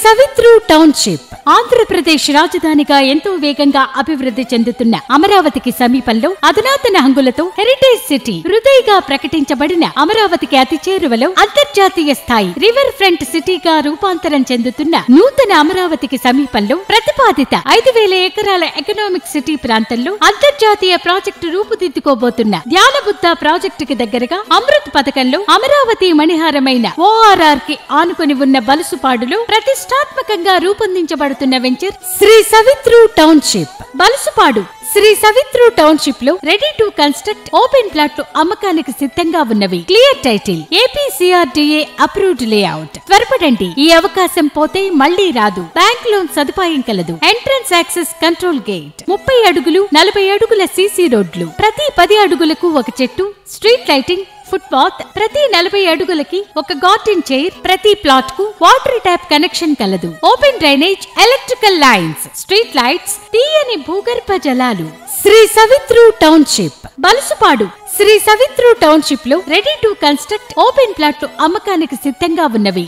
సవిత్రు township Andhra Pradesh రాజధానిగా ఎంతో వేగంగా అభివృద్ధి చెందుతున్న అమరావతికి సమీపంలో అధునాతన హంగులతో హెరిటేజ్ సిటీ హృదయగా ప్రకటించబడిన అమరావతికి అతి చేరువలో అంతర్జాతీయ స్థాయి రివర్ ఫ్రంట్ సిటీగా రూపాంతరం చెందుతున్న నూతన అమరావతికి సమీపంలో ప్రతిపాదిత 5,000 ఎకరాల ఎకనామిక్ సిటీ ప్రాంతంలో అంతర్జాతీయ ప్రాజెక్టు రూపుదిద్దుకోబోతున్న ధ్యానబుద్ధ ప్రాజెక్టుకి దగ్గరగా అమృత్ పథకంలో అమరావతి మణిహారమైన ఓఆర్ఆర్ కి ఆనుకొని ఉన్న బలుసుపాడులో ప్రతిష్టాత్మకంగా రూపొందించబడుతున్న venture Shri Savitru township. Balusupadu Shri Savitru township లో రెడీ టు కన్స్ట్రక్ట్ ఓపెన్ ప్లాట్లు అమ్మకానికి సిద్ధంగా ఉన్నవి. Clear title, APCRDA approved layout. త్వరపడండి, ఈ అవకాశం పోతే మళ్లీ రాదు. బ్యాంక్ లోన్ సదుపాయం కలదు. ఎంట్రన్స్ యాక్సెస్ కంట్రోల్ గేట్, 30 అడుగులు 40 అడుగుల సీసీ రోడ్లు, ప్రతి 10 అడుగులకు ఒక చెట్టు, స్ట్రీట్ లైటింగ్, ఫుట్పాత్, ప్రతి 40 అడుగులకి ఒక గార్డెన్ చైర్, ప్రతి ప్లాట్ కు వాటర్ ట్యాప్ కనెక్షన్ కలదు. Open drainage, electrical lines, street lights, తీయని భూగర్భ జలాలు. శ్రీ సవిత్రు టౌన్షిప్ బలుసుపాడు. శ్రీ సవిత్రు టౌన్షిప్ లో రెడీ టు కన్స్ట్రక్ట్ ఓపెన్ ప్లాట్లు అమ్మకానికి సిద్ధంగా ఉన్నవి.